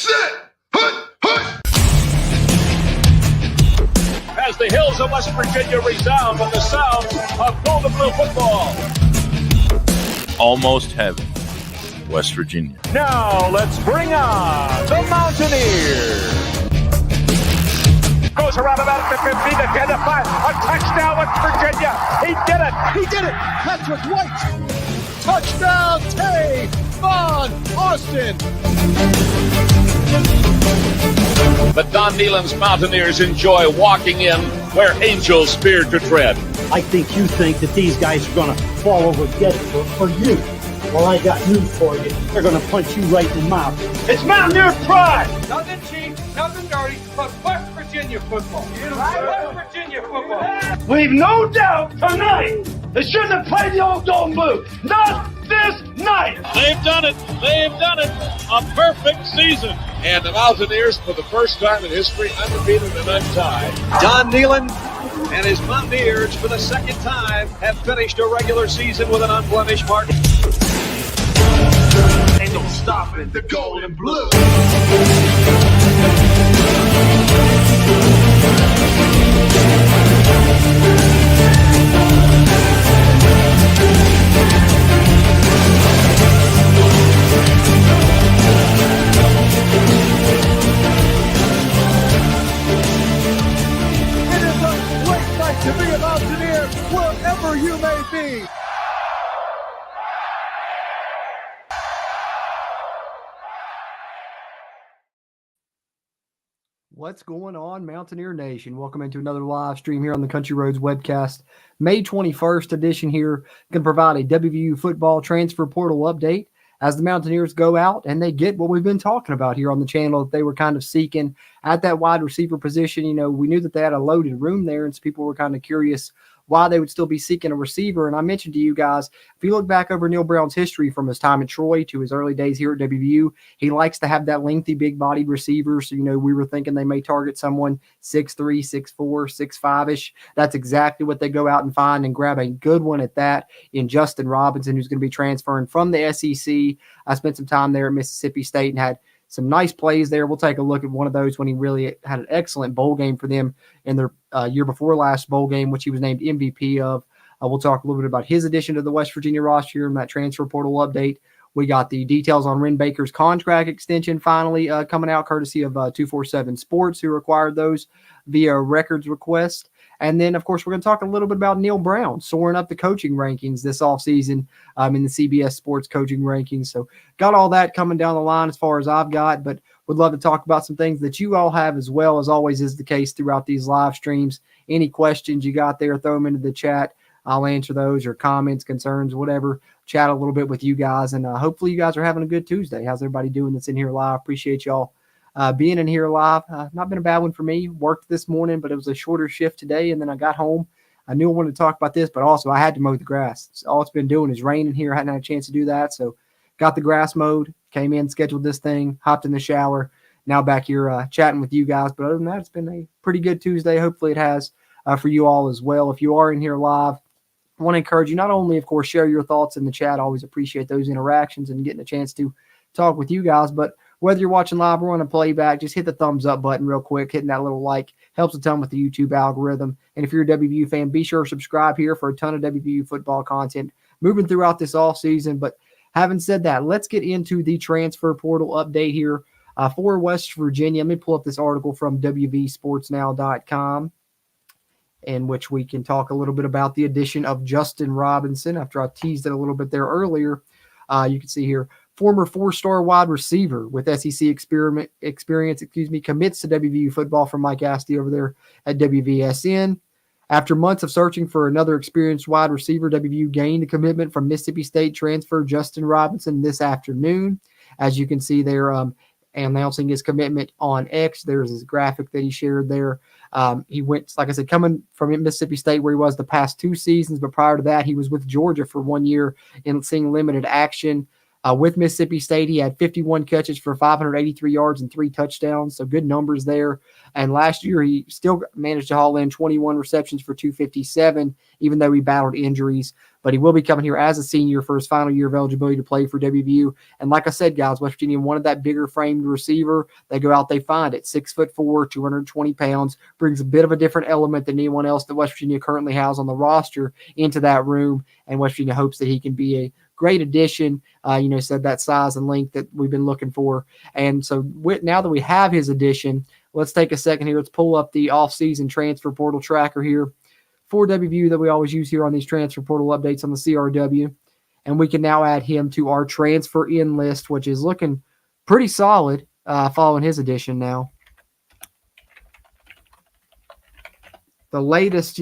set, hut, hut. As the hills of West Virginia resound with the sounds of gold and blue football. Almost heaven, West Virginia. Now let's bring on the Mountaineers. Goes around about the 50 to 10 to 5. A touchdown, West Virginia. He did it. He did it. Patrick White. Touchdown, Tay Von Austin. The Don Nehlen's Mountaineers enjoy walking in where angels fear to tread. I think you think that these guys are going to fall over dead for you. Well, I got news for you. They're going to punch you right in the mouth. It's Mountaineer pride. Nothing cheap, nothing dirty, but West Virginia football. West Virginia football. Leave no doubt tonight. They shouldn't have played the old Golden Blue. Not this night. They've done it. They've done it. A perfect season. And the Mountaineers, for the first time in history, undefeated and untied. Don Nehlen and his Mountaineers, for the second time, have finished a regular season with an unblemished mark. Ain't no stopping the gold and blue. It is a great night to be a Mountaineer wherever you may be. What's going on, Mountaineer Nation? Welcome into another live stream here on the Country Roads webcast. May 21st edition here. Going to provide a WVU football transfer portal update as the Mountaineers go out and they get what we've been talking about here on the channel that they were kind of seeking at that wide receiver position. You know, we knew that they had a loaded room there, and so people were kind of curious why they would still be seeking a receiver. And I mentioned to you guys, if you look back over Neal Brown's history from his time at Troy to his early days here at WVU, he likes to have that lengthy, big-bodied receiver. So, you know, we were thinking they may target someone 6'3", 6'4", 6'5"-ish. That's exactly what they go out and find and grab a good one at that in Justin Robinson, who's going to be transferring from the SEC. I spent some time there at Mississippi State and had some nice plays there. We'll take a look at one of those when he really had an excellent bowl game for them in their year before last bowl game, which he was named MVP of. We'll talk a little bit about his addition to the West Virginia roster and that transfer portal update. We got the details on Ren Baker's contract extension finally coming out, courtesy of 247 Sports, who required those via records request. And then, of course, we're going to talk a little bit about Neal Brown soaring up the coaching rankings this offseason in the CBS Sports coaching rankings. So got all that coming down the line as far as I've got, but would love to talk about some things that you all have as well, as always is the case throughout these live streams. Any questions you got there, throw them into the chat. I'll answer those, or comments, concerns, whatever. Chat a little bit with you guys, and hopefully you guys are having a good Tuesday. How's everybody doing that's in here live? Appreciate y'all being in here live. Not been a bad one for me. Worked this morning, but it was a shorter shift today, and then I got home. I knew I wanted to talk about this, but also I had to mow the grass. So all it's been doing is raining here. I hadn't had a chance to do that, so got the grass mowed, came in, scheduled this thing, hopped in the shower. Now back here chatting with you guys. But other than that, it's been a pretty good Tuesday. Hopefully it has for you all as well. If you are in here live, I want to encourage you, not only, of course, share your thoughts in the chat. I always appreciate those interactions and getting a chance to talk with you guys. But whether you're watching live or on a playback, just hit the thumbs up button real quick. Hitting that little like helps a ton with the YouTube algorithm. And if you're a WVU fan, be sure to subscribe here for a ton of WVU football content moving throughout this off season. But having said that, let's get into the transfer portal update here for West Virginia. Let me pull up this article from WVSportsNow.com, in which we can talk a little bit about the addition of Justin Robinson. After I teased it a little bit there earlier, you can see here, former four-star wide receiver with SEC experience, commits to WVU football from Mike Asti over there at WVSN. After months of searching for another experienced wide receiver, WVU gained a commitment from Mississippi State transfer Justin Robinson this afternoon. As you can see there, announcing his commitment on X. There's his graphic that he shared there. He went, like I said, coming from Mississippi State, where he was the past 2 seasons, but prior to that, he was with Georgia for 1 year and seeing limited action. With Mississippi State, he had 51 catches for 583 yards and 3 touchdowns, so good numbers there. And last year, he still managed to haul in 21 receptions for 257, even though he battled injuries. But he will be coming here as a senior for his final year of eligibility to play for WVU. And like I said, guys, West Virginia wanted that bigger framed receiver. They go out, they find it. 6'4", 220 pounds, brings a bit of a different element than anyone else that West Virginia currently has on the roster into that room. And West Virginia hopes that he can be a great addition, said that size and length that we've been looking for. And so now that we have his addition, let's take a second here. Let's pull up the offseason transfer portal tracker here for WVU that we always use here on these transfer portal updates on the CRW. And we can now add him to our transfer in list, which is looking pretty solid following his addition now. The latest,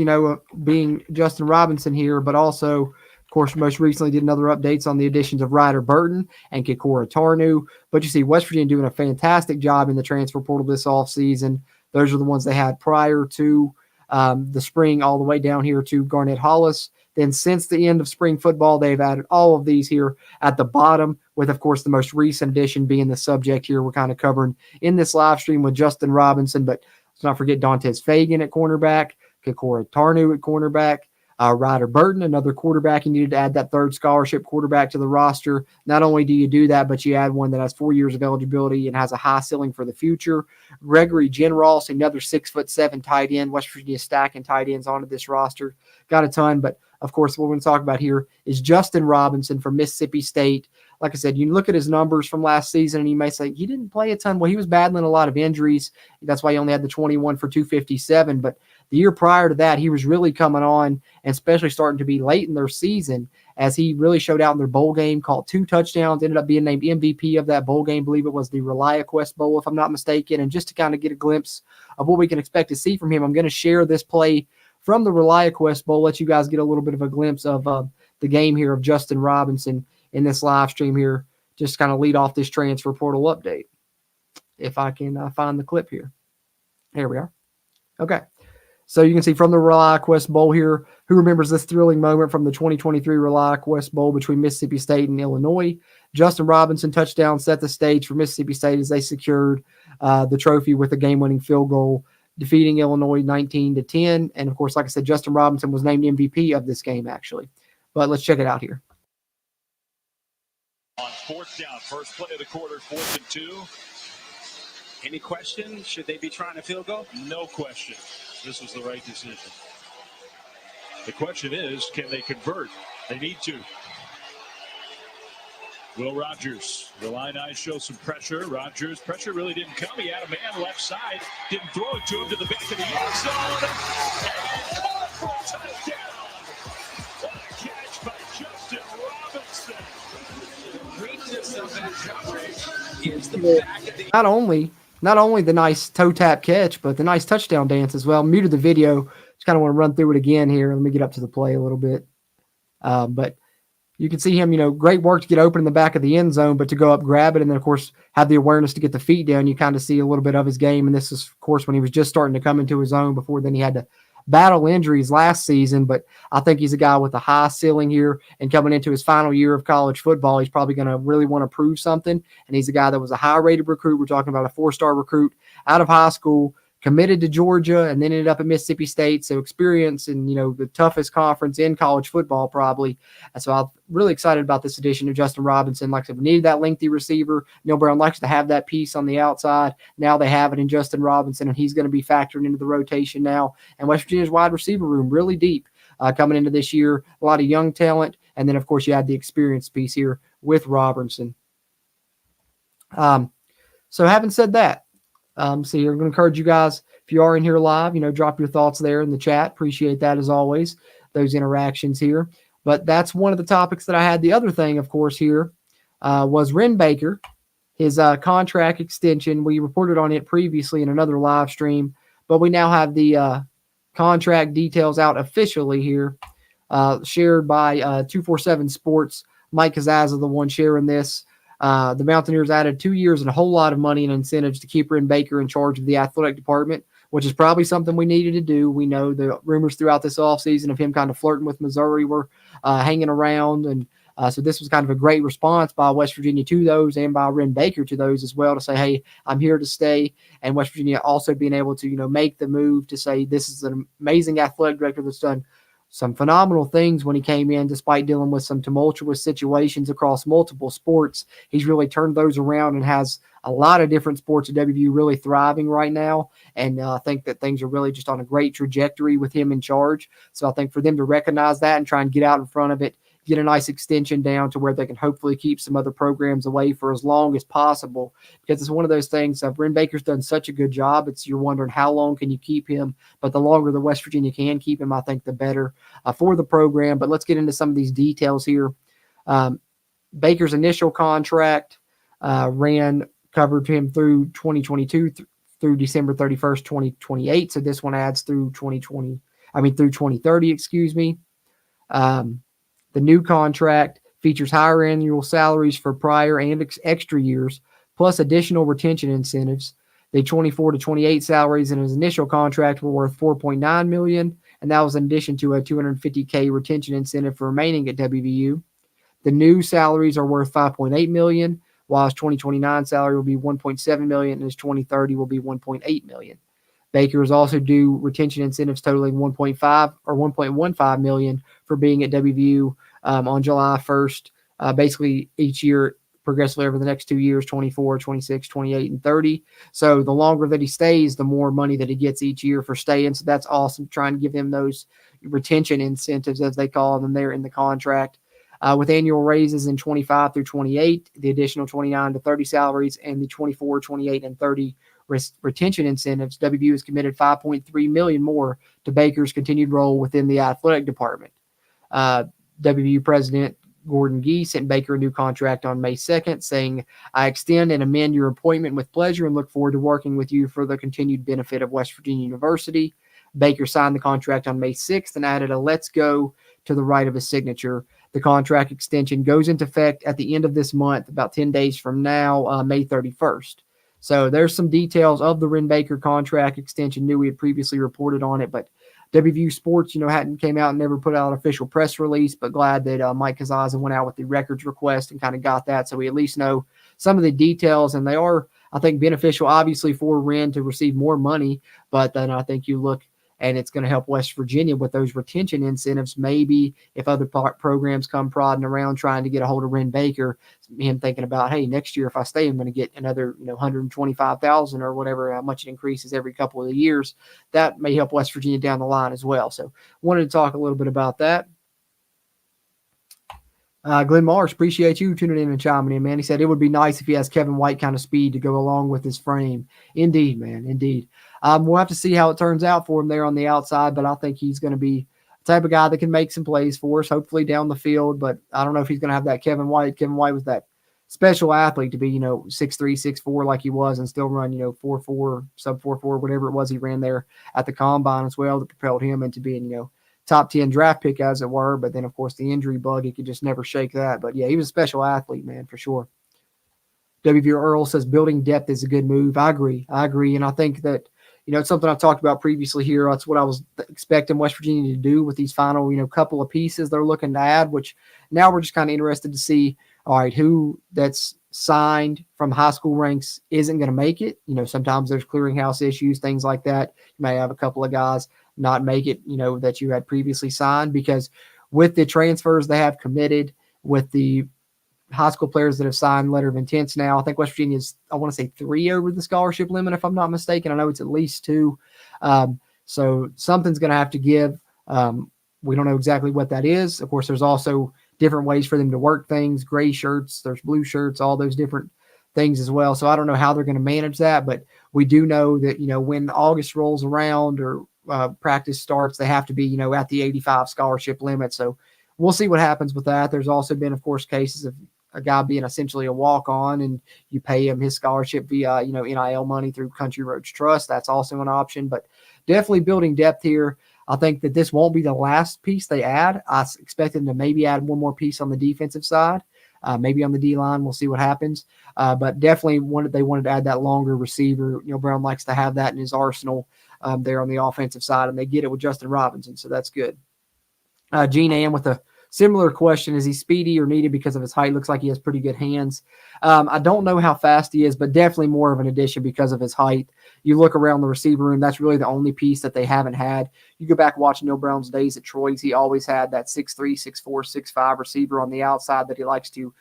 being Justin Robinson here, but also, of course, most recently did another updates on the additions of Ryder Burton and Kikora Tarnu. But you see West Virginia doing a fantastic job in the transfer portal this offseason. Those are the ones they had prior to the spring all the way down here to Garnett Hollis. Then since the end of spring football, they've added all of these here at the bottom, with, of course, the most recent addition being the subject here we're kind of covering in this live stream with Justin Robinson. But let's not forget Dantes Fagan at cornerback, Kikora Tarnu at cornerback, Ryder Burton, another quarterback. You needed to add that third scholarship quarterback to the roster. Not only do you do that, but you add one that has 4 years of eligibility and has a high ceiling for the future. Gregory Genross, another 6'7" tight end. West Virginia stacking tight ends onto this roster. Got a ton, but of course, what we're going to talk about here is Justin Robinson from Mississippi State. Like I said, you look at his numbers from last season, and you may say he didn't play a ton. Well, he was battling a lot of injuries. That's why he only had the 21 for 257. But the year prior to that, he was really coming on, and especially starting to be late in their season, as he really showed out in their bowl game, caught 2 touchdowns, ended up being named MVP of that bowl game. I believe it was the ReliaQuest Bowl, if I'm not mistaken. And just to kind of get a glimpse of what we can expect to see from him, I'm going to share this play from the ReliaQuest Bowl, let you guys get a little bit of a glimpse of the game here of Justin Robinson in this live stream here, just kind of lead off this transfer portal update. If I can find the clip here. Here we are. Okay. So you can see from the ReliaQuest Bowl here, who remembers this thrilling moment from the 2023 ReliaQuest Bowl between Mississippi State and Illinois? Justin Robinson touchdown set the stage for Mississippi State as they secured the trophy with a game-winning field goal, defeating Illinois 19-10. And, of course, like I said, Justin Robinson was named MVP of this game, actually. But let's check it out here. On 4th down, first play of the quarter, 4th and 2. Any question? Should they be trying to field goal? No question. This was the right decision. The question is, can they convert? They need to. Will Rogers. The Illini show some pressure. Rogers, pressure really didn't come. He had a man left side. Didn't throw it to him to the back of the end zone. And caught for a touchdown. What a catch by Justin Robinson. The greatness of that coverage is the back of the Not only the nice toe tap catch, but the nice touchdown dance as well. Muted the video. Just kind of want to run through it again here. Let me get up to the play a little bit. But you can see him, great work to get open in the back of the end zone, but to go up, grab it, and then, of course, have the awareness to get the feet down. You kind of see a little bit of his game, and this is, of course, when he was just starting to come into his own. Before then he had to battle injuries last season, but I think he's a guy with a high ceiling here, and coming into his final year of college football, he's probably going to really want to prove something, and he's a guy that was a high-rated recruit. We're talking about a 4-star recruit out of high school, committed to Georgia, and then ended up at Mississippi State. So experience in, the toughest conference in college football probably. And so I'm really excited about this addition of Justin Robinson. Like I said, we needed that lengthy receiver. Neal Brown likes to have that piece on the outside. Now they have it in Justin Robinson, and he's going to be factored into the rotation now. And West Virginia's wide receiver room really deep coming into this year. A lot of young talent. And then, of course, you had the experience piece here with Robinson. So having said that, so I'm going to encourage you guys, if you are in here live, drop your thoughts there in the chat. Appreciate that as always, those interactions here. But that's one of the topics that I had. The other thing, of course, here was Ren Baker, his contract extension. We reported on it previously in another live stream, but we now have the contract details out officially here, shared by 247 Sports. Mike Kazazza, the one sharing this. The Mountaineers added 2 years and a whole lot of money and incentives to keep Wren Baker in charge of the athletic department, which is probably something we needed to do. We know the rumors throughout this offseason of him kind of flirting with Missouri were hanging around, and So this was kind of a great response by West Virginia to those and by Ren Baker to those as well to say, hey, I'm here to stay. And West Virginia also being able to, make the move to say this is an amazing athletic director that's done some phenomenal things when he came in, despite dealing with some tumultuous situations across multiple sports. He's really turned those around and has a lot of different sports at WVU really thriving right now. And I think that things are really just on a great trajectory with him in charge. So I think for them to recognize that and try and get out in front of it, get a nice extension down to where they can hopefully keep some other programs away for as long as possible, because it's one of those things. Ren Baker's done such a good job. You're wondering how long can you keep him, but the longer the West Virginia can keep him, I think the better for the program. But let's get into some of these details here. Baker's initial contract covered him through 2022 through December 31st, 2028. So this one adds through 2030, excuse me. The new contract features higher annual salaries for prior and extra years, plus additional retention incentives. The 24 to 28 salaries in his initial contract were worth $4.9 million, and that was in addition to a $250K retention incentive for remaining at WVU. The new salaries are worth $5.8 million, while his 2029 salary will be $1.7 million, and his 2030 will be $1.8 million. Baker is also due retention incentives totaling $1.15 million for being at WVU on July 1st, basically each year progressively over the next 2 years, 24, 26, 28, and 30. So the longer that he stays, the more money that he gets each year for staying. So that's awesome, trying to give him those retention incentives, as they call them there in the contract. With annual raises in 25 through 28, the additional 29 to 30 salaries, and the 24, 28, and 30 retention incentives, WVU has committed $5.3 million more to Baker's continued role within the athletic department. WVU President Gordon Gee sent Baker a new contract on May 2nd, saying, I extend and amend your appointment with pleasure and look forward to working with you for the continued benefit of West Virginia University. Baker signed the contract on May 6th and added a let's go to the right of his signature. The contract extension goes into effect at the end of this month, about 10 days from now, May 31st. So there's some details of the Ren Baker contract extension. Knew we had previously reported on it, but WVU Sports, hadn't came out and never put out an official press release, but glad that Mike Kazaza went out with the records request and kind of got that. So we at least know some of the details, and they are, I think, beneficial, obviously, for Ren to receive more money. But then I think you look, and it's going to help West Virginia with those retention incentives. Maybe if other programs come prodding around trying to get a hold of Ren Baker, him thinking about, hey, next year if I stay, I'm going to get another, $125,000 or whatever, how much it increases every couple of years. That may help West Virginia down the line as well. So wanted to talk a little bit about that. Glenn Marsh, appreciate you tuning in and chiming in, man. He said it would be nice if he has Kevin White kind of speed to go along with his frame. Indeed, man, indeed. We'll have to see how it turns out for him there on the outside, but I think he's going to be the type of guy that can make some plays for us, hopefully down the field. But I don't know if he's going to have that Kevin White. Kevin White was that special athlete to be, 6'3", 6'4" like he was and still run, 4'4", sub 4'4", whatever it was he ran there at the combine as well, that propelled him into being, top 10 draft pick, as it were. But then, of course, the injury bug, he could just never shake that. But, yeah, he was a special athlete, man, for sure. WVU Earl says building depth is a good move. I agree. And I think that, it's something I've talked about previously here. That's what I was expecting West Virginia to do with these final, couple of pieces they're looking to add, which now we're just kind of interested to see, all right, who that's signed from high school ranks isn't going to make it. Sometimes there's clearinghouse issues, things like that. You may have a couple of guys not make it, that you had previously signed, because with the transfers they have committed, with the high school players that have signed letter of intents now, I think West Virginia is, I want to say 3 over the scholarship limit, if I'm not mistaken. I know it's at least 2. So something's going to have to give. We don't know exactly what that is. Of course, there's also different ways for them to work things, gray shirts, there's blue shirts, all those different things as well. So I don't know how they're going to manage that, but we do know that, when August rolls around or practice starts, they have to be, at the 85 scholarship limit. So we'll see what happens with that. There's also been, of course, cases of a guy being essentially a walk-on and you pay him his scholarship via, NIL money through Country Roads Trust. That's also an option, but definitely building depth here. I think that this won't be the last piece they add. I expect them to maybe add one more piece on the defensive side, maybe on the D-line. We'll see what happens. But definitely they wanted to add that longer receiver. Brown likes to have that in his arsenal there on the offensive side, and they get it with Justin Robinson, so that's good. Gene Ann with a Similar question, is he speedy or needed because of his height? Looks like he has pretty good hands. I don't know how fast he is, but definitely more of an addition because of his height. You look around the receiver room, that's really the only piece that they haven't had. You go back watching Neal Brown's days at Troy's, he always had that 6'3", 6'4", 6'5" receiver on the outside that he likes to,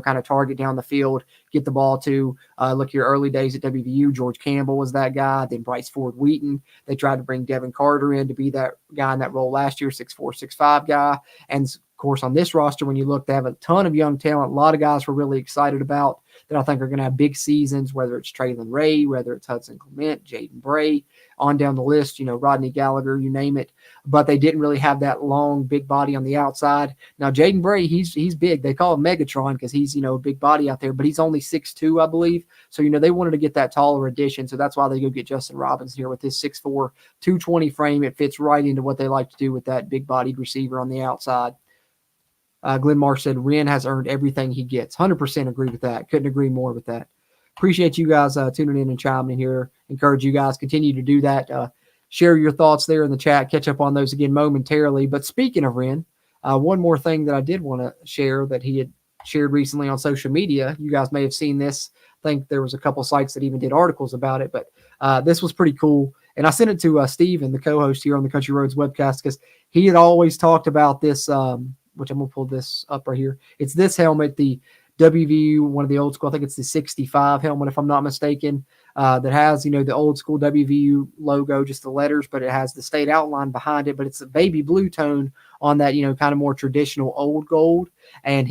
kind of target down the field, get the ball to. Look, your early days at WVU, George Campbell was that guy, then Bryce Ford Wheaton. They tried to bring Devin Carter in to be that guy in that role last year, 6'4", 6'5" guy. And of course, on this roster, when you look, they have a ton of young talent. A lot of guys we're really excited about that I think are going to have big seasons, whether it's Traylon Ray, whether it's Hudson Clement, Jaden Bray, on down the list, Rodney Gallagher, you name it. But they didn't really have that long, big body on the outside. Now, Jaden Bray, he's big. They call him Megatron because he's, a big body out there, but he's only 6'2", I believe. So, they wanted to get that taller addition. So that's why they go get Justin Robinson here with his 6'4", 220 frame. It fits right into what they like to do with that big-bodied receiver on the outside. Glenn Marsh said, Wren has earned everything he gets. 100% agree with that. Couldn't agree more with that. Appreciate you guys tuning in and chiming in here. Encourage you guys continue to do that. Share your thoughts there in the chat. Catch up on those again momentarily. But speaking of Wren, one more thing that I did want to share that he had shared recently on social media. You guys may have seen this. I think there was a couple sites that even did articles about it. But this was pretty cool. And I sent it to Steven, the co-host here on the Country Roads webcast, because he had always talked about this which I'm going to pull this up right here. It's this helmet, the WVU, one of the old school, I think it's the 65 helmet, if I'm not mistaken, that has, the old school WVU logo, just the letters, but it has the state outline behind it, but it's a baby blue tone on that, kind of more traditional old gold. And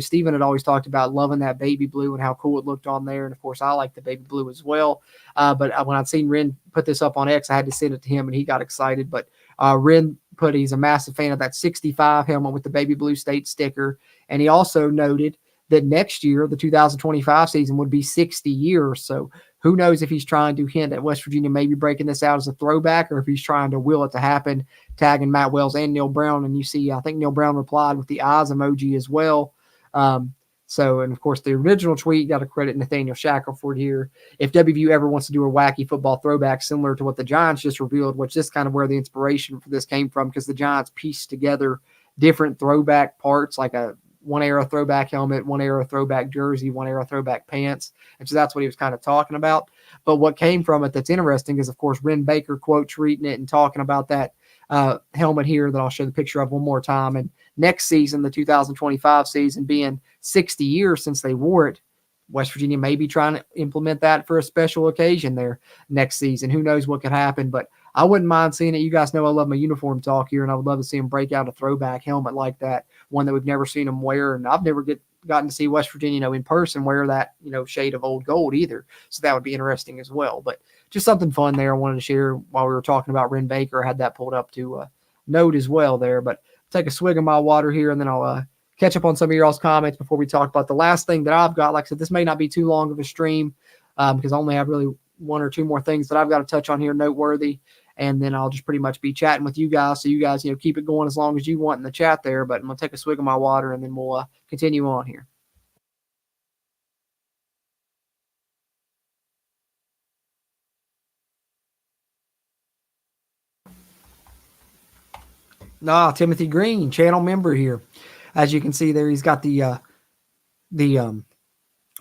Steven had always talked about loving that baby blue and how cool it looked on there. And of course, I like the baby blue as well. But when I'd seen Ren put this up on X, I had to send it to him and he got excited. But Ren he's a massive fan of that 65 helmet with the baby blue state sticker. And he also noted that next year, the 2025 season, would be 60 years. So who knows if he's trying to hint at West Virginia maybe breaking this out as a throwback, or if he's trying to will it to happen, tagging Matt Wells and Neal Brown. And you see, I think Neal Brown replied with the eyes emoji as well. And of course, the original tweet, got to credit Nathaniel Shackelford here. If WVU ever wants to do a wacky football throwback similar to what the Giants just revealed, which is kind of where the inspiration for this came from, because the Giants pieced together different throwback parts, like a one-era throwback helmet, one-era throwback jersey, one-era throwback pants. And so that's what he was kind of talking about. But what came from it that's interesting is, of course, Ren Baker quote tweeting it and talking about that helmet here that I'll show the picture of one more time. And next season, the 2025 season, being 60 years since they wore it, West Virginia may be trying to implement that for a special occasion there next season. Who knows what could happen, but I wouldn't mind seeing it. You guys know I love my uniform talk here, and I would love to see him break out a throwback helmet like that, one that we've never seen him wear. And I've never gotten to see West Virginia, in person wear that, shade of old gold either. So that would be interesting as well. But just something fun there I wanted to share while we were talking about Ren Baker. I had that pulled up to note as well there. But take a swig of my water here, and then I'll catch up on some of y'all's comments before we talk about the last thing that I've got. Like I said, this may not be too long of a stream because I only have really one or two more things that I've got to touch on here noteworthy. And then I'll just pretty much be chatting with you guys. So you guys, keep it going as long as you want in the chat there. But I'm going to take a swig of my water, and then we'll continue on here. Timothy Green, channel member here. As you can see there, he's got the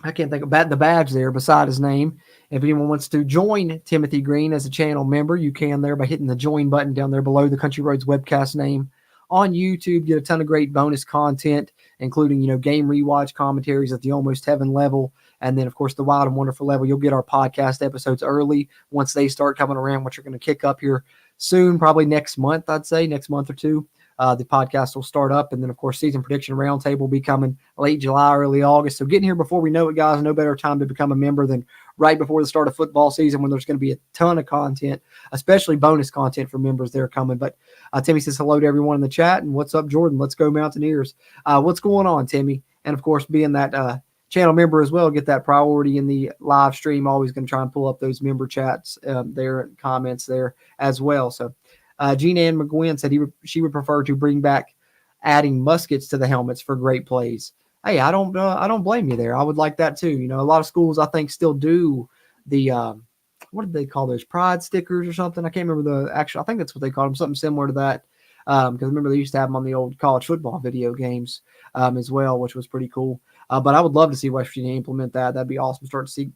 I can't think about the badge there beside his name. If anyone wants to join Timothy Green as a channel member, you can there by hitting the join button down there below the Country Roads webcast name on YouTube. Get a ton of great bonus content, including, game rewatch commentaries at the Almost Heaven level. And then, of course, the Wild and Wonderful level. You'll get our podcast episodes early once they start coming around, which are going to kick up here soon, probably next month, I'd say, next month or two. The podcast will start up. And then, of course, Season Prediction Roundtable will be coming late July, early August. So getting here before we know it, guys. No better time to become a member than right before the start of football season, when there's going to be a ton of content, especially bonus content for members there coming. But Timmy says hello to everyone in the chat. And what's up, Jordan? Let's go Mountaineers. What's going on, Timmy? And, of course, being that channel member as well, get that priority in the live stream. Always going to try and pull up those member chats there and comments there as well. So Jean Ann McGuinn said she would prefer to bring back adding muskets to the helmets for great plays. Hey, I don't blame you there. I would like that too. A lot of schools I think still do the what did they call those, pride stickers or something? I can't remember I think that's what they call them, something similar to that. Because remember they used to have them on the old college football video games as well, which was pretty cool. But I would love to see West Virginia implement that. That'd be awesome. Start to see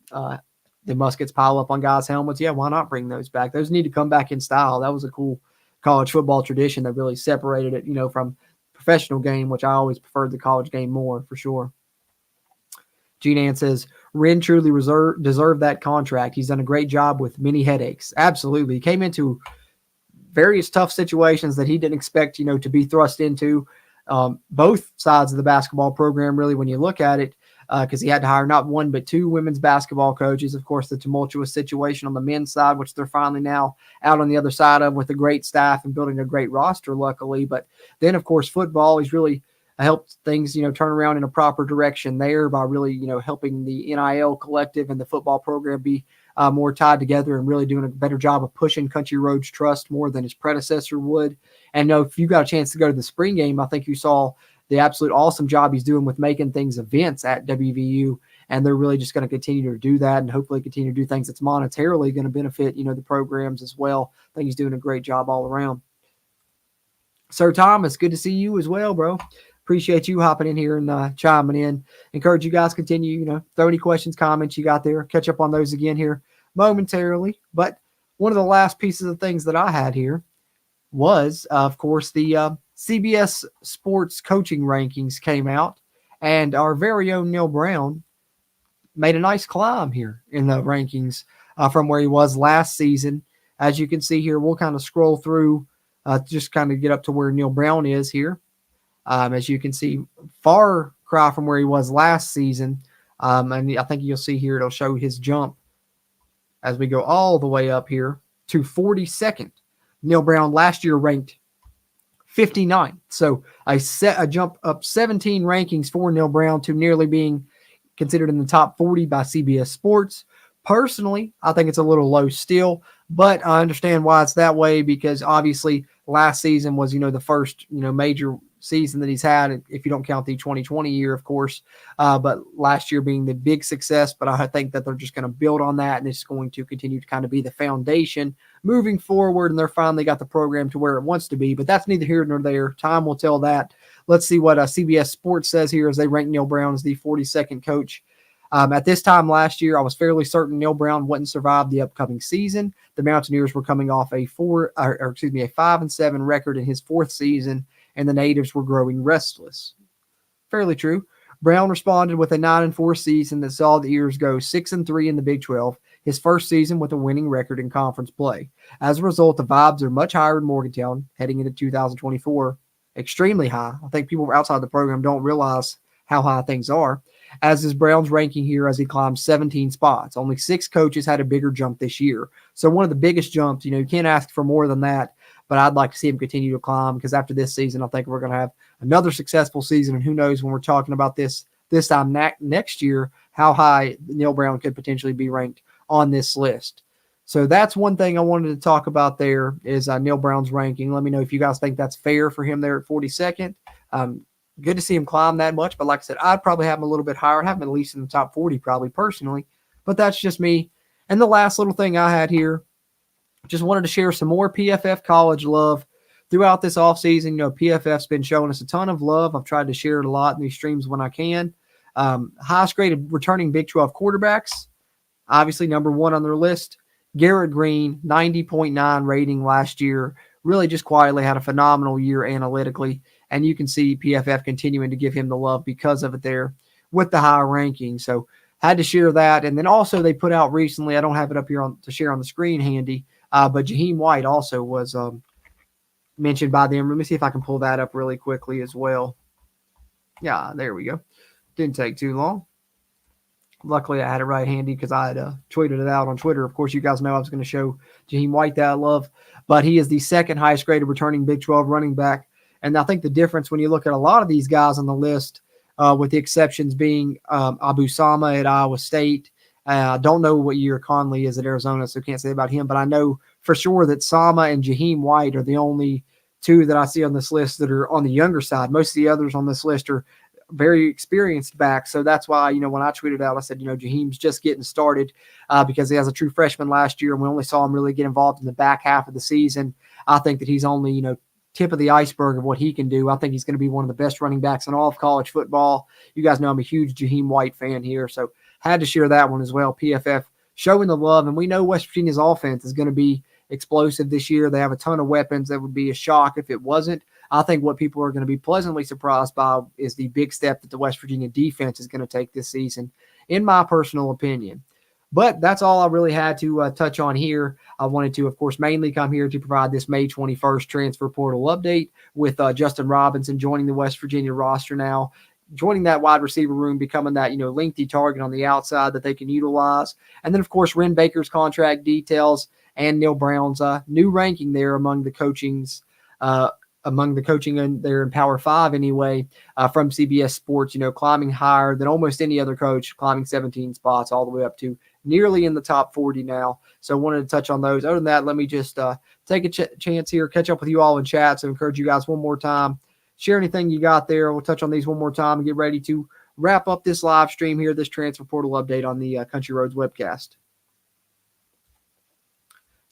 the muskets pile up on guys' helmets. Yeah, why not bring those back? Those need to come back in style. That was a cool college football tradition that really separated it, from professional game, which I always preferred the college game more, for sure. Gene Ann says, Ren truly deserved that contract. He's done a great job with many headaches. Absolutely. He came into various tough situations that he didn't expect, to be thrust into. Both sides of the basketball program, really, when you look at it, because he had to hire not one but two women's basketball coaches. Of course, the tumultuous situation on the men's side, which they're finally now out on the other side of with a great staff and building a great roster, luckily. But then, of course, football, he's really helped things, turn around in a proper direction there by really, helping the NIL collective and the football program be more tied together and really doing a better job of pushing Country Roads Trust more than his predecessor would. And if you got a chance to go to the spring game, I think you saw the absolute awesome job he's doing with making things events at WVU. And they're really just going to continue to do that and hopefully continue to do things that's monetarily going to benefit, the programs as well. I think he's doing a great job all around. Sir Thomas, good to see you as well, bro. Appreciate you hopping in here and chiming in. Encourage you guys continue, throw any questions, comments you got there. Catch up on those again here momentarily. But one of the last pieces of things that I had here was, of course, the CBS Sports coaching rankings came out, and our very own Neal Brown made a nice climb here in the rankings from where he was last season. As you can see here, we'll kind of scroll through just kind of get up to where Neal Brown is here. As you can see, far cry from where he was last season. And I think you'll see here, it'll show his jump as we go all the way up here to 42nd. Neal Brown last year ranked 59. So a jump up 17 rankings for Neal Brown to nearly being considered in the top 40 by CBS Sports. Personally, I think it's a little low still, but I understand why it's that way because obviously last season was, the first, major season that he's had, if you don't count the 2020 year, of course, but last year being the big success. But I think that they're just going to build on that, and it's going to continue to kind of be the foundation moving forward, and they're finally got the program to where it wants to be. But that's neither here nor there. Time will tell that. Let's see what CBS Sports says here as they rank Neal Brown as the 42nd coach. At this time last year, I was fairly certain Neal Brown wouldn't survive the upcoming season. The Mountaineers were coming off a 5-7 record in his fourth season, and the natives were growing restless. Fairly true. Brown responded with a 9-4 season that saw the Ears go 6-3 in the Big 12, his first season with a winning record in conference play. As a result, the vibes are much higher in Morgantown heading into 2024. Extremely high. I think people outside the program don't realize how high things are. As is Brown's ranking here as he climbs 17 spots. Only 6 coaches had a bigger jump this year. So one of the biggest jumps, you can't ask for more than that. But I'd like to see him continue to climb because after this season, I think we're going to have another successful season. And who knows when we're talking about this time next year, how high Neal Brown could potentially be ranked on this list. So that's one thing I wanted to talk about there is Neal Brown's ranking. Let me know if you guys think that's fair for him there at 42nd. Good to see him climb that much. But like I said, I'd probably have him a little bit higher. I'd have him at least in the top 40 probably personally. But that's just me. And the last little thing I had here, just wanted to share some more PFF college love throughout this offseason. PFF's been showing us a ton of love. I've tried to share it a lot in these streams when I can. Highest graded returning Big 12 quarterbacks, obviously number one on their list. Garrett Green, 90.9 rating last year. Really just quietly had a phenomenal year analytically. And you can see PFF continuing to give him the love because of it there with the high ranking. So had to share that. And then also they put out recently, I don't have it up here to share on the screen handy, but Jaheim White also was mentioned by them. Let me see if I can pull that up really quickly as well. Yeah, there we go. Didn't take too long. Luckily, I had it right handy because I had tweeted it out on Twitter. Of course, you guys know I was going to show Jaheim White that I love. But he is the second highest graded returning Big 12 running back. And I think the difference when you look at a lot of these guys on the list, with the exceptions being Abu Sama at Iowa State. I don't know what year Conley is at Arizona, so can't say about him. But I know for sure that Sama and Jaheim White are the only two that I see on this list that are on the younger side. Most of the others on this list are very experienced backs. So that's why, when I tweeted out, I said, Jaheim's just getting started because he has a true freshman last year, and we only saw him really get involved in the back half of the season. I think that he's only, tip of the iceberg of what he can do. I think he's going to be one of the best running backs in all of college football. You guys know I'm a huge Jaheim White fan here, so had to share that one as well. PFF showing the love, and we know West Virginia's offense is going to be explosive this year. They have a ton of weapons. That would be a shock if it wasn't. I think what people are going to be pleasantly surprised by is the big step that the West Virginia defense is going to take this season, in my personal opinion. But that's all I really had to touch on here. I wanted to, of course, mainly come here to provide this May 21st transfer portal update with Justin Robinson joining the West Virginia roster now, joining that wide receiver room, becoming that, lengthy target on the outside that they can utilize. And then, of course, Wren Baker's contract details and Neal Brown's new ranking there among the coaching in there in Power 5 anyway, from CBS Sports, climbing higher than almost any other coach, climbing 17 spots all the way up to nearly in the top 40 now. So I wanted to touch on those. Other than that, let me just take a chance here, catch up with you all in chat. So encourage you guys one more time. Share anything you got there. We'll touch on these one more time and get ready to wrap up this live stream here, this transfer portal update on the Country Roads webcast.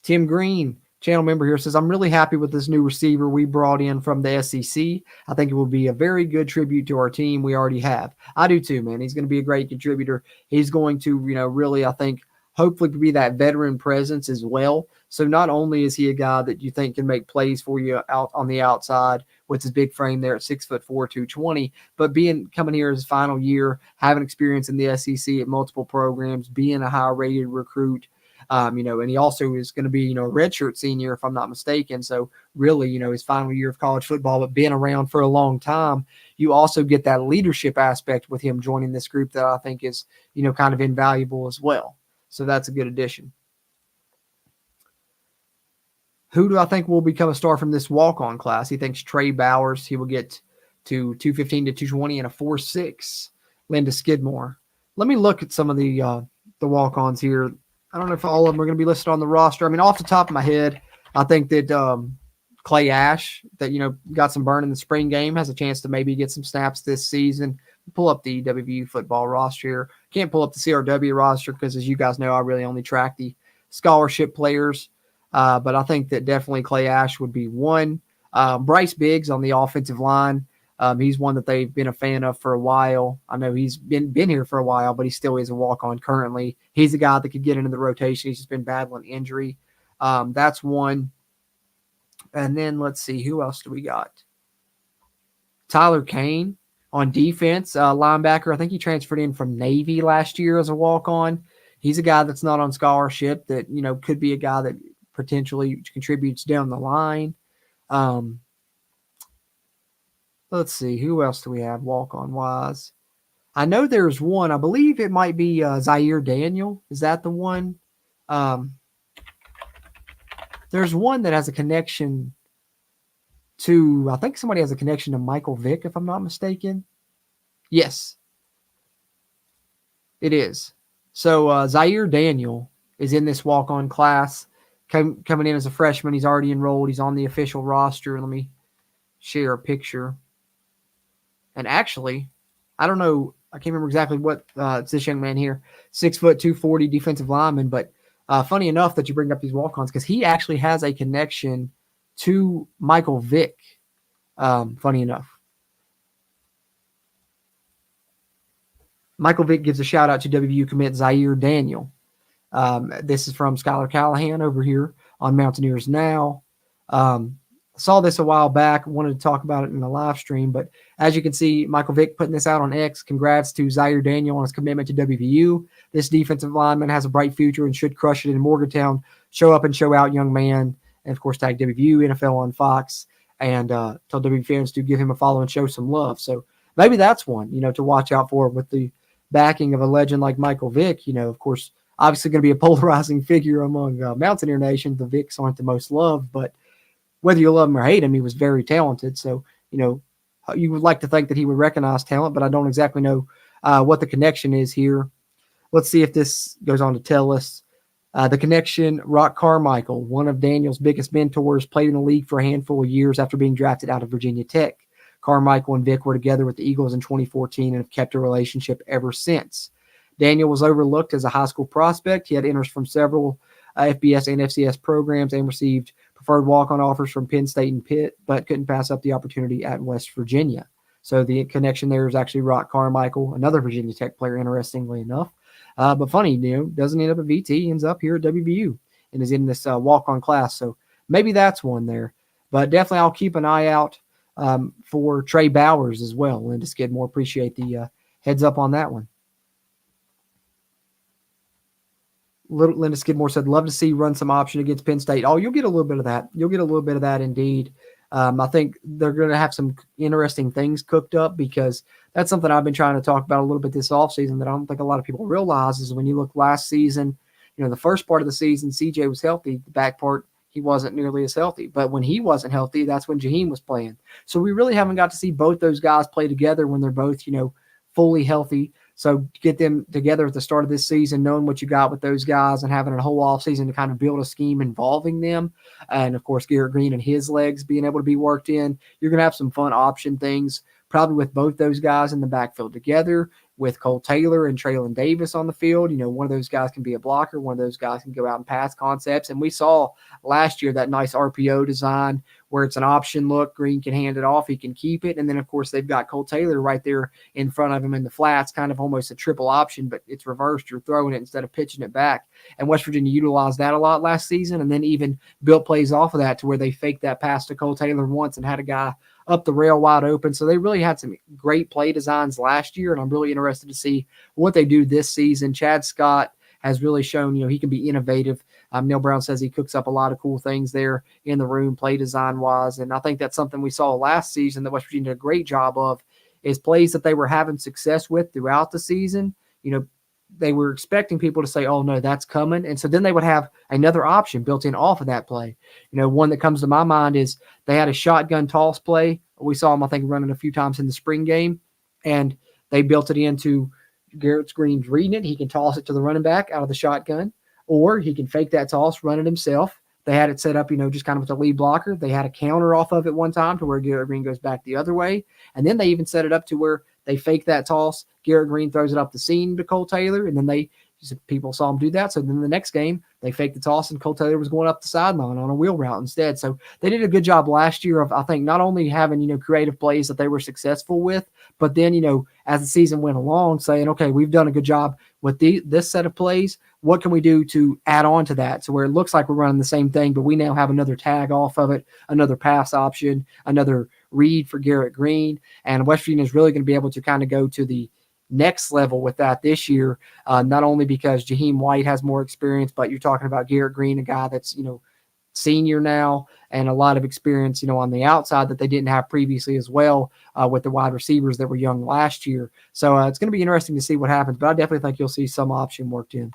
Tim Green, channel member here, says, I'm really happy with this new receiver we brought in from the SEC. I think it will be a very good tribute to our team we already have. I do too, man. He's going to be a great contributor. He's going to, really, I think, hopefully be that veteran presence as well. So not only is he a guy that you think can make plays for you out on the outside with his big frame there at 6'4", 220, but coming here his final year, having experience in the SEC at multiple programs, being a high-rated recruit, and he also is going to be, a redshirt senior, if I'm not mistaken. So really, his final year of college football, but being around for a long time, you also get that leadership aspect with him joining this group that I think is, kind of invaluable as well. So that's a good addition. Who do I think will become a star from this walk-on class? He thinks Trey Bowers. He will get to 215 to 220 and a 4.6. Linda Skidmore. Let me look at some of the walk-ons here. I don't know if all of them are going to be listed on the roster. I mean, off the top of my head, I think that Clay Ash, that, got some burn in the spring game, has a chance to maybe get some snaps this season. Pull up the WVU football roster here. Can't pull up the CRW roster because, as you guys know, I really only track the scholarship players. But I think that definitely Clay Ash would be one. Bryce Biggs on the offensive line. He's one that they've been a fan of for a while. I know he's been here for a while, but he still is a walk-on currently. He's a guy that could get into the rotation. He's just been battling injury. That's one. And then let's see, who else do we got? Tyler Kane on defense, linebacker. I think he transferred in from Navy last year as a walk-on. He's a guy that's not on scholarship that, could be a guy that potentially contributes down the line. Let's see, who else do we have walk-on wise? I know there's one. I believe it might be Zaire Daniel. Is that the one? There's one that has a connection to, I think somebody has a connection to Michael Vick, if I'm not mistaken. Yes, it is. So Zaire Daniel is in this walk-on class, coming in as a freshman. He's already enrolled. He's on the official roster. Let me share a picture. And actually, I don't know, I can't remember exactly what it's this young man here, 6', 240 defensive lineman. But funny enough that you bring up these walk-ons, because he actually has a connection to Michael Vick. Funny enough. Michael Vick gives a shout out to WVU commit Zaire Daniel. This is from Skylar Callahan over here on Mountaineers Now. Saw this a while back, wanted to talk about it in the live stream, but as you can see, Michael Vick putting this out on X. Congrats to Zaire Daniel on his commitment to WVU. This defensive lineman has a bright future and should crush it in Morgantown. Show up and show out, young man. And of course, tag WVU, NFL on Fox, and tell WVU fans to give him a follow and show some love. So maybe that's one, to watch out for with the backing of a legend like Michael Vick. Of course, obviously going to be a polarizing figure among Mountaineer Nation. The Vicks aren't the most loved, but whether you love him or hate him, he was very talented. So, you would like to think that he would recognize talent, but I don't exactly know what the connection is here. Let's see if this goes on to tell us. The connection, Rock Carmichael, one of Daniel's biggest mentors, played in the league for a handful of years after being drafted out of Virginia Tech. Carmichael and Vick were together with the Eagles in 2014 and have kept a relationship ever since. Daniel was overlooked as a high school prospect. He had enters from several FBS and FCS programs and received preferred walk-on offers from Penn State and Pitt, but couldn't pass up the opportunity at West Virginia. So the connection there is actually Rock Carmichael, another Virginia Tech player, interestingly enough. But funny, doesn't end up at VT, ends up here at WVU and is in this walk-on class. So maybe that's one there. But definitely I'll keep an eye out for Trey Bowers as well. Linda Skidmore, appreciate the heads up on that one. Linda Skidmore said, love to see run some option against Penn State. Oh, you'll get a little bit of that. You'll get a little bit of that indeed. I think they're going to have some interesting things cooked up because that's something I've been trying to talk about a little bit this offseason that I don't think a lot of people realize is when you look last season, the first part of the season, CJ was healthy. The back part, he wasn't nearly as healthy. But when he wasn't healthy, that's when Jaheim was playing. So we really haven't got to see both those guys play together when they're both, fully healthy. So to get them together at the start of this season, knowing what you got with those guys and having a whole offseason to kind of build a scheme involving them. And, of course, Garrett Green and his legs being able to be worked in. You're going to have some fun option things, probably with both those guys in the backfield together, with Cole Taylor and Traylon Davis on the field. One of those guys can be a blocker. One of those guys can go out and pass concepts. And we saw last year that nice RPO design where it's an option look. Green can hand it off. He can keep it. And then, of course, they've got Cole Taylor right there in front of him in the flats, kind of almost a triple option, but it's reversed. You're throwing it instead of pitching it back. And West Virginia utilized that a lot last season and then even built plays off of that to where they faked that pass to Cole Taylor once and had a guy up the rail wide open. So they really had some great play designs last year, and I'm really interested to see what they do this season. Chad Scott has really shown, he can be innovative. Neal Brown says he cooks up a lot of cool things there in the room, play design-wise, and I think that's something we saw last season that West Virginia did a great job of, is plays that they were having success with throughout the season. They were expecting people to say, oh, no, that's coming. And so then they would have another option built in off of that play. One that comes to my mind is they had a shotgun toss play. We saw them, I think, running a few times in the spring game, and they built it into Garrett Green's reading it. He can toss it to the running back out of the shotgun, or he can fake that toss, run it himself. They had it set up, just kind of with a lead blocker. They had a counter off of it one time to where Garrett Green goes back the other way. And then they even set it up to where they fake that toss. Garrett Green throws it up the seam to Cole Taylor, and then people saw him do that. So then the next game, they faked the toss, and Cole Taylor was going up the sideline on a wheel route instead. So they did a good job last year of, I think, not only having, creative plays that they were successful with, but then, as the season went along, saying, okay, we've done a good job with this set of plays. What can we do to add on to that? So where it looks like we're running the same thing, but we now have another tag off of it, another pass option, another read for Garrett Green. And West Virginia is really going to be able to kind of go to the next level with that this year, not only because Jaheim White has more experience, but you're talking about Garrett Green, a guy that's, senior now and a lot of experience, on the outside that they didn't have previously as well with the wide receivers that were young last year. So it's going to be interesting to see what happens, but I definitely think you'll see some option worked in.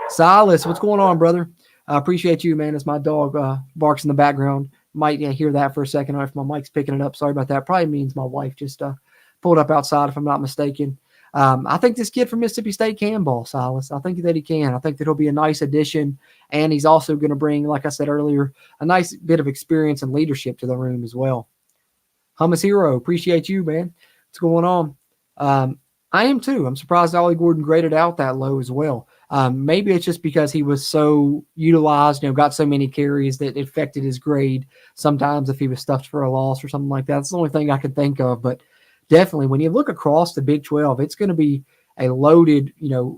Silas, what's going on, brother? I appreciate you, man. As my dog barks in the background. Might hear that for a second. If my mic's picking it up, sorry about that. Probably means my wife just pulled up outside, if I'm not mistaken. I think this kid from Mississippi State can ball, Silas. I think that he can. I think that he'll be a nice addition, and he's also going to bring, like I said earlier, a nice bit of experience and leadership to the room as well. Hummus Hero, appreciate you, man. What's going on? I am too. I'm surprised Ollie Gordon graded out that low as well. Maybe it's just because he was so utilized, got so many carries that it affected his grade sometimes if he was stuffed for a loss or something like that. That's the only thing I could think of, but definitely, when you look across the Big 12, it's going to be a loaded,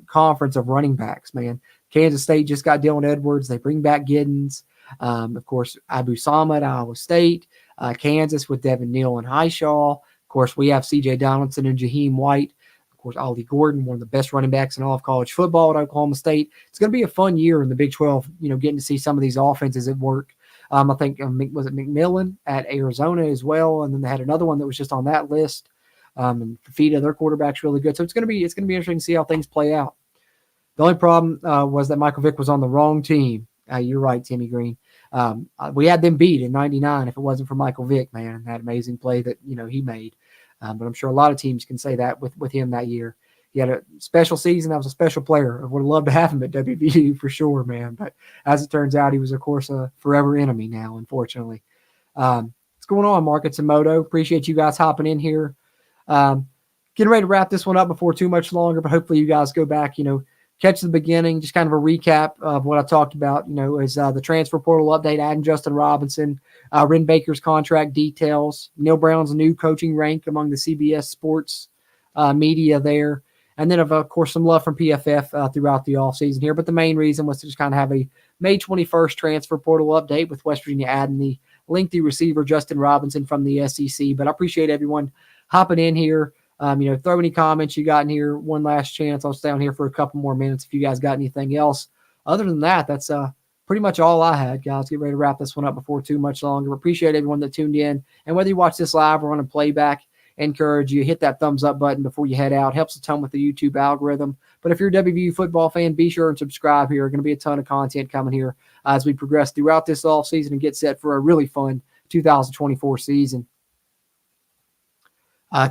conference of running backs, man. Kansas State just got Dylan Edwards. They bring back Giddens. Of course, Abu Sama at Iowa State. Kansas with Devin Neal and Highshaw. Of course, we have C.J. Donaldson and Jaheim White. Of course, Ollie Gordon, one of the best running backs in all of college football at Oklahoma State. It's going to be a fun year in the Big 12, getting to see some of these offenses at work. I think, was it McMillan at Arizona as well? And then they had another one that was just on that list. And Fafita, their quarterback's really good. So it's going to be interesting to see how things play out. The only problem was that Michael Vick was on the wrong team. You're right, Timmy Green. We had them beat in 99 if it wasn't for Michael Vick, man, that amazing play that, he made. But I'm sure a lot of teams can say that with him that year. He had a special season. That was a special player. I would have loved to have him at WVU for sure, man. But as it turns out, he was, of course, a forever enemy now, unfortunately. What's going on, Markets and Moto? Appreciate you guys hopping in here. Getting ready to wrap this one up before too much longer, but hopefully you guys go back, catch the beginning, just kind of a recap of what I talked about, is the transfer portal update, adding Justin Robinson, Ren Baker's contract details, Neal Brown's new coaching rank among the CBS Sports media there, and then, of course, some love from PFF throughout the offseason here. But the main reason was to just kind of have a May 21st transfer portal update with West Virginia adding the lengthy receiver Justin Robinson from the SEC. But I appreciate everyone hopping in here. Throw any comments you got in here. One last chance. I'll stay on here for a couple more minutes if you guys got anything else. Other than that, that's pretty much all I had, guys. Get ready to wrap this one up before too much longer. Appreciate everyone that tuned in. And whether you watch this live or on a playback, encourage you, hit that thumbs up button before you head out. Helps a ton with the YouTube algorithm. But if you're a WVU football fan, be sure and subscribe here. Going to be a ton of content coming here as we progress throughout this offseason and get set for a really fun 2024 season.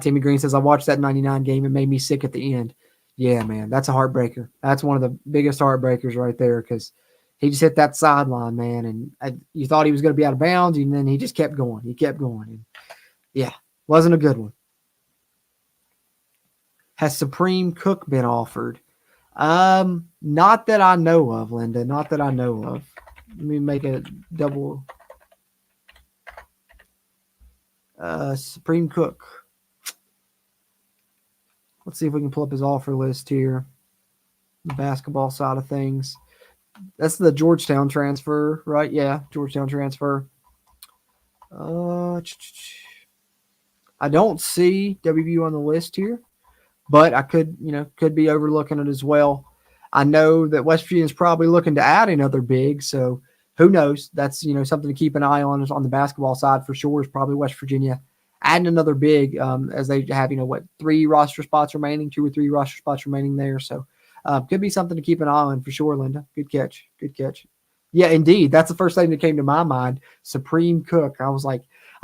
Timmy Green says, I watched that 99 game. It made me sick at the end. Yeah, man, that's a heartbreaker. That's one of the biggest heartbreakers right there because he just hit that sideline, man, and you thought he was going to be out of bounds, and then he just kept going. He kept going. And yeah, wasn't a good one. Has Supreme Cook been offered? Not that I know of, Linda. Not that I know of. Let me make a double. Supreme Cook. Let's see if we can pull up his offer list here. The basketball side of things. That's the Georgetown transfer, right? Yeah, Georgetown transfer. I don't see WVU on the list here, but I could be overlooking it as well. I know that West Virginia is probably looking to add another big, so who knows? That's something to keep an eye on the basketball side for sure. Is probably West Virginia adding another big as they have 3 roster spots remaining, 2 or 3 roster spots remaining there. So could be something to keep an eye on for sure, Linda. Good catch. Yeah, indeed. That's the first thing that came to my mind. Supreme Cook. I was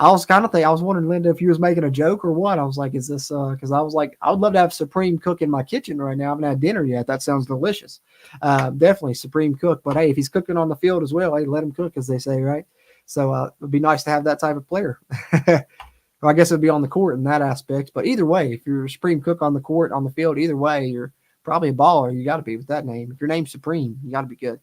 wondering, Linda, if you was making a joke or what. I was like, is this because I was like, I would love to have Supreme Cook in my kitchen right now. I haven't had dinner yet. That sounds delicious. Definitely Supreme Cook. But hey, if he's cooking on the field as well, hey, let him cook, as they say, right? So it would be nice to have that type of player. Well, I guess it would be on the court in that aspect. But either way, if you're Supreme Cook on the court, on the field, either way, you're probably a baller. You got to be with that name. If your name's Supreme, you got to be good.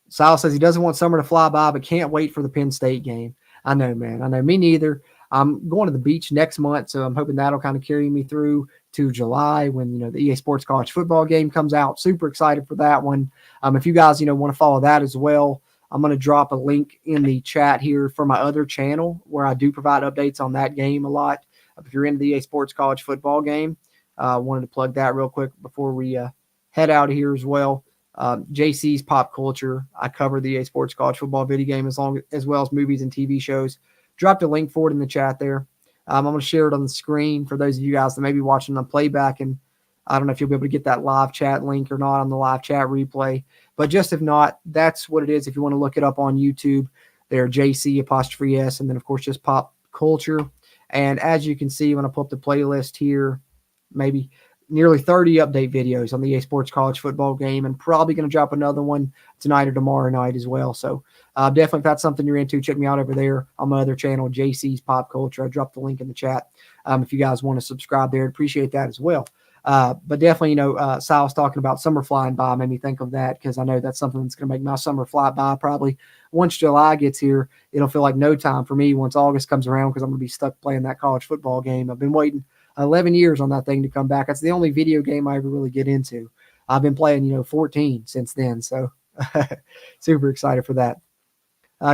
Sal says he doesn't want summer to fly by, but can't wait for the Penn State game. I know, man. I know. Me neither. I'm going to the beach next month, so I'm hoping that'll kind of carry me through to July when, the EA Sports College football game comes out. Super excited for that one. If you guys, want to follow that as well, I'm going to drop a link in the chat here for my other channel where I do provide updates on that game a lot. If you're into the EA Sports College football game, wanted to plug that real quick before we head out of here as well. JC's Pop Culture. I cover the EA Sports College football video game as well as movies and TV shows. Dropped a link for it in the chat there. I'm going to share it on the screen for those of you guys that may be watching on playback, and I don't know if you'll be able to get that live chat link or not on the live chat replay. But just if not, that's what it is. If you want to look it up on YouTube, there, JC''S, and then, of course, just Pop Culture. And as you can see, when I pull up the playlist here, maybe nearly 30 update videos on the EA Sports College football game, and probably going to drop another one tonight or tomorrow night as well. So definitely, if that's something you're into, check me out over there on my other channel, JC's Pop Culture. I dropped the link in the chat. If you guys want to subscribe there, I'd appreciate that as well. But definitely, Sal's talking about summer flying by made me think of that, because I know that's something that's going to make my summer fly by. Probably once July gets here, it'll feel like no time for me once August comes around, because I'm going to be stuck playing that college football game. I've been waiting 11 years on that thing to come back. That's the only video game I ever really get into. I've been playing, 14 since then. So super excited for that.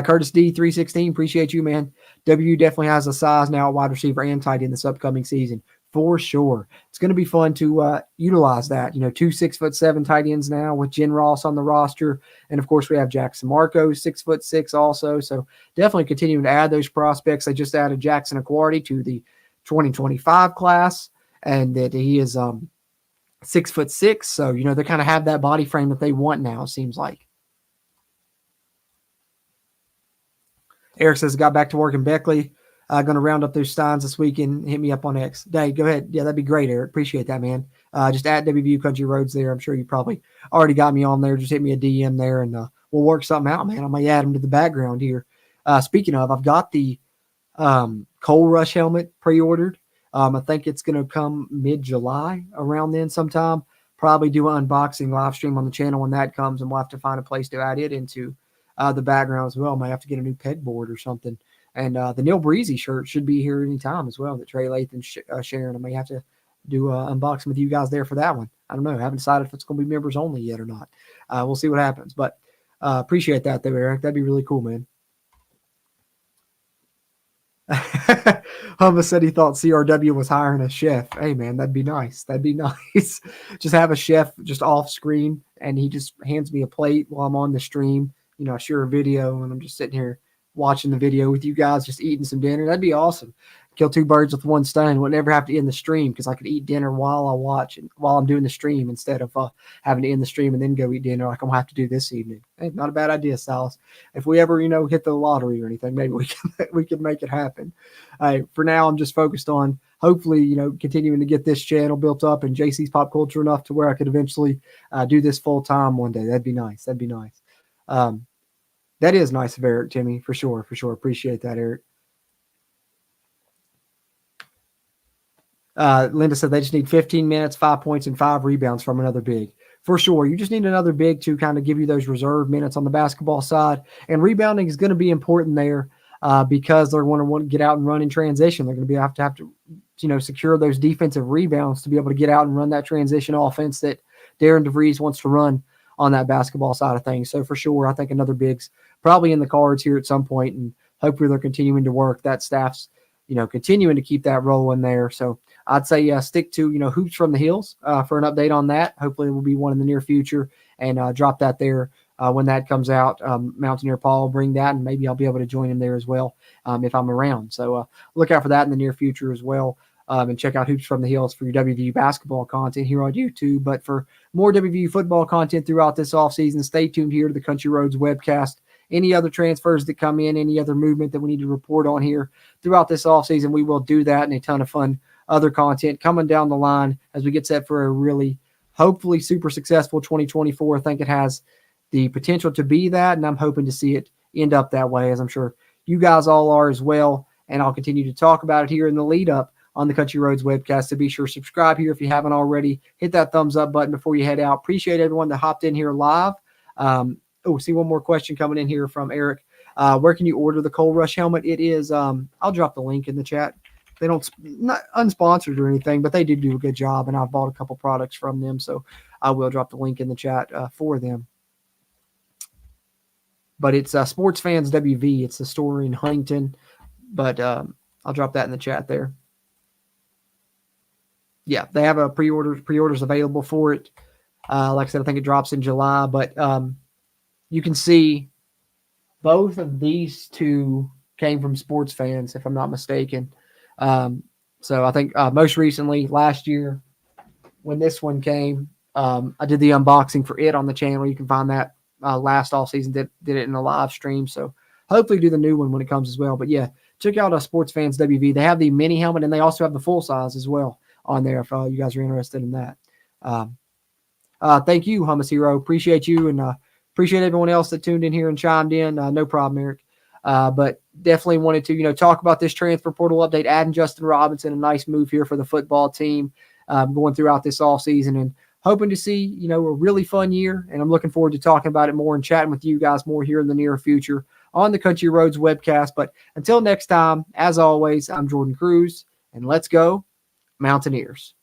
Curtis D316, appreciate you, man. W definitely has a size now at wide receiver and tight end this upcoming season. For sure. It's going to be fun to utilize that. 2 6'7" tight ends now with Jen Ross on the roster. And, of course, we have Jackson Marco, 6'6" also. So definitely continuing to add those prospects. They just added Jackson Aquardi to the 2025 class, and that he is 6'6". So, they kind of have that body frame that they want now, it seems like. Eric says, got back to work in Beckley. Going to round up those Steins this weekend. Hit me up on X. Dave, go ahead. Yeah, that'd be great, Eric. Appreciate that, man. Just at WVU Country Roads there. I'm sure you probably already got me on there. Just hit me a DM there, and we'll work something out, man. I might add them to the background here. Speaking of, I've got the Coal Rush helmet pre-ordered. I think it's going to come mid-July around then sometime. probably do an unboxing live stream on the channel when that comes, and we'll have to find a place to add it into the background as well. Might have to get a new pegboard or something. And the Neal Breezy shirt should be here anytime as well that Trey Lathan's sharing. I may have to do an unboxing with you guys there for that one. I don't know. I haven't decided if it's going to be members only yet or not. We'll see what happens. But appreciate that, though, Eric. That'd be really cool, man. Hummus said he thought CRW was hiring a chef. Hey, man, that'd be nice. That'd be nice. Just have a chef just off screen, and he just hands me a plate while I'm on the stream. You know, I share a video, and I'm just sitting here watching the video with you guys, just eating some dinner. That'd be awesome. Kill two birds with one stone. Would never have to end the stream because I could eat dinner while I watch and while I'm doing the stream instead of having to end the stream and then go eat dinner like I'm gonna have to do this evening. Hey, not a bad idea, Silas. If we ever, hit the lottery or anything, maybe we can make it happen. For now, I'm just focused on hopefully, continuing to get this channel built up and JC's Pop Culture enough to where I could eventually do this full time one day. That'd be nice. That'd be nice. That is nice of Eric, Timmy, for sure. Appreciate that, Eric. Linda said they just need 15 minutes, 5 points, and 5 rebounds from another big. For sure. You just need another big to kind of give you those reserve minutes on the basketball side. And rebounding is going to be important there because they're going to want to get out and run in transition. They're going to have to secure those defensive rebounds to be able to get out and run that transition offense that Darren DeVries wants to run on that basketball side of things. So for sure, I think another big's probably in the cards here at some point, and hopefully they're continuing to work. That staff's, continuing to keep that rolling there. So I'd say stick to, Hoops from the Hills for an update on that. Hopefully it will be one in the near future, and drop that there when that comes out. Mountaineer Paul will bring that, and maybe I'll be able to join him there as well if I'm around. So look out for that in the near future as well. And check out Hoops from the Hills for your WVU basketball content here on YouTube. But for more WVU football content throughout this offseason, stay tuned here to the Country Roads webcast. Any other transfers that come in, any other movement that we need to report on here throughout this offseason, we will do that, and a ton of fun other content coming down the line as we get set for a really, hopefully, super successful 2024. I think it has the potential to be that, and I'm hoping to see it end up that way, as I'm sure you guys all are as well. And I'll continue to talk about it here in the lead up on the Country Roads webcast. So be sure to subscribe here if you haven't already. Hit that thumbs up button before you head out. Appreciate everyone that hopped in here live. See one more question coming in here from Eric. Where can you order the Coal Rush helmet? It is, I'll drop the link in the chat. They not unsponsored or anything, but they do a good job, and I've bought a couple products from them, so I will drop the link in the chat for them. But it's Sports Fans WV. It's the store in Huntington, but I'll drop that in the chat there. Yeah, they have a pre-orders available for it. Like I said, I think it drops in July, but you can see both of these two came from Sports Fans, if I'm not mistaken. So I think most recently, last year, when this one came, I did the unboxing for it on the channel. You can find that last off season, did it in a live stream. So hopefully do the new one when it comes as well. But yeah, check out Sports Fans WV. They have the mini helmet, and they also have the full size as well on there if you guys are interested in that. Thank you, Hummus Hero. Appreciate you, and appreciate everyone else that tuned in here and chimed in. No problem, Eric. But definitely wanted to, talk about this transfer portal update, adding Justin Robinson, a nice move here for the football team going throughout this offseason, and hoping to see, a really fun year. And I'm looking forward to talking about it more and chatting with you guys more here in the near future on the Country Roads webcast. But until next time, as always, I'm Jordan Cruz, and let's go Mountaineers.